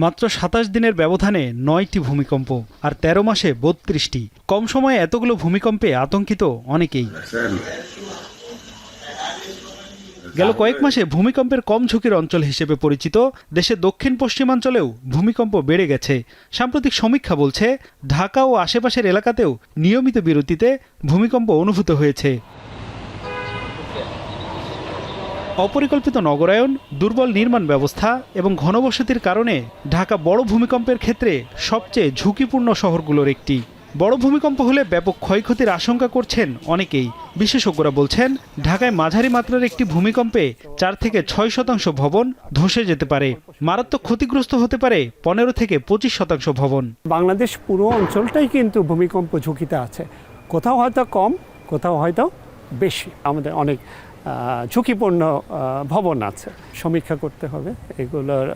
মাত্র ২৭ দিনের ব্যবধানে ৯টি ভূমিকম্প আর ১৩ মাসে ৩২টি। কম সময়ে এতগুলো ভূমিকম্পে আতঙ্কিত অনেকেই। গেল কয়েক মাসে ভূমিকম্পের কম ঝুঁকির অঞ্চল হিসেবে পরিচিত দেশের দক্ষিণ পশ্চিমাঞ্চলেও ভূমিকম্প বেড়ে গেছে। সাম্প্রতিক সমীক্ষা বলছে ঢাকা ও আশেপাশের এলাকাতেও নিয়মিত বিরতিতে ভূমিকম্প অনুভূত হয়েছে। অপরিকল্পিত নগরায়ন, দুর্বল নির্মাণ ব্যবস্থা এবং ঘনবসতির কারণে ঢাকা বড় ভূমিকম্পের ক্ষেত্রে সবচেয়ে ঝুঁকিপূর্ণ শহরগুলোর একটি। বড় ভূমিকম্প হলে ব্যাপক ক্ষয়ক্ষতির আশঙ্কা করছেন অনেকেই। বিশেষজ্ঞরা বলছেন ঢাকায় মাঝারি মাত্রার একটি ভূমিকম্পে ৪ থেকে ৬% ভবন ধসে যেতে পারে। মারাত্মক ক্ষতিগ্রস্ত হতে পারে ১৫ থেকে ২৫% ভবন। বাংলাদেশ পুরো অঞ্চলটাই কিন্তু ভূমিকম্প ঝুঁকিতে আছে, কোথাও হয়তো কম, কোথাও হয়তো বেশি। আমাদের অনেক ঝুঁকিপূর্ণ ভবন আছে, সমীক্ষা করতে হবে, এগুলোর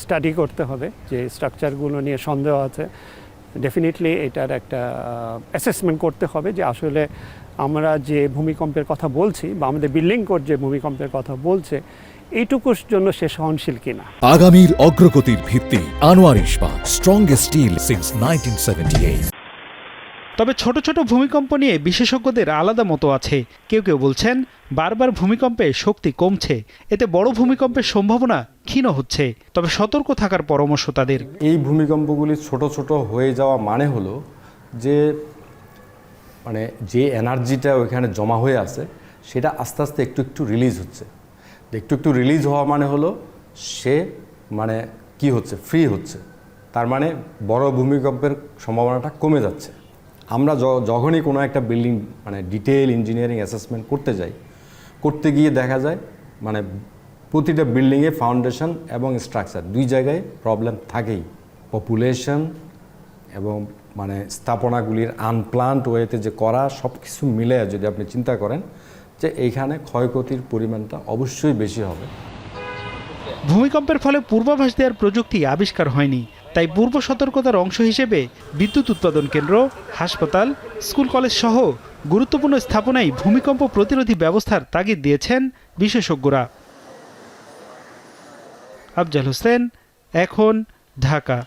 স্টাডি করতে হবে। যে স্ট্রাকচারগুলো নিয়ে সন্দেহ আছে, ডেফিনেটলি এটার একটা অ্যাসেসমেন্ট করতে হবে যে আসলে আমরা যে ভূমিকম্পের কথা বলছি বা আমাদের বিল্ডিং কোড যে ভূমিকম্পের কথা বলছে এইটুকুর জন্য সে সহনশীল কিনা। আগামীর অগ্রগতির ভিত্তি আনোয়ার ইস্পাত, স্ট্রংগেস্ট স্টিল সিন্স 1978। তবে ছোট ছোট ভূমিকম্প নিয়ে বিশেষজ্ঞদের আলাদা মতো আছে। কেউ কেউ বলছেন বারবার ভূমিকম্পে শক্তি কমছে, এতে বড় ভূমিকম্পের সম্ভাবনা ক্ষীণ হচ্ছে। তবে সতর্ক থাকার পরামর্শ তাদের। এই ভূমিকম্পগুলি ছোট ছোট হয়ে যাওয়া মানে হলো যে যে এনার্জিটা ওইখানে জমা হয়ে আছে সেটা আস্তে আস্তে একটু একটু রিলিজ হচ্ছে। একটু একটু রিলিজ হওয়া মানে হলো সে কি হচ্ছে, ফ্রি হচ্ছে। তার মানে বড় ভূমিকম্পের সম্ভাবনাটা কমে যাচ্ছে। আমরা যখনই কোনো একটা বিল্ডিং ডিটেইল ইঞ্জিনিয়ারিং অ্যাসেসমেন্ট করতে গিয়ে দেখা যায় প্রতিটা বিল্ডিংয়ে ফাউন্ডেশন এবং স্ট্রাকচার দুই জায়গায় প্রবলেম থাকেই। পপুলেশন এবং স্থাপনাগুলির আনপ্লান্ট ওয়েতে যে করা সব কিছু মিলে যদি আপনি চিন্তা করেন যে এইখানে ক্ষয়ক্ষতির পরিমাণটা অবশ্যই বেশি হবে। ভূমিকম্পের ফলে পূর্বাভাস দেওয়ার প্রযুক্তি আবিষ্কার হয়নি, তাই পূর্ব সতর্কতার অংশ হিসেবে বিদ্যুৎ উৎপাদন কেন্দ্র, হাসপাতাল, স্কুল কলেজ সহ গুরুত্বপূর্ণ স্থাপনায় ভূমিকম্প প্রতিরোধী ব্যবস্থার তাগিদ দিয়েছেন বিশেষজ্ঞরা। আফজাল হোসেন, এখন, ঢাকা।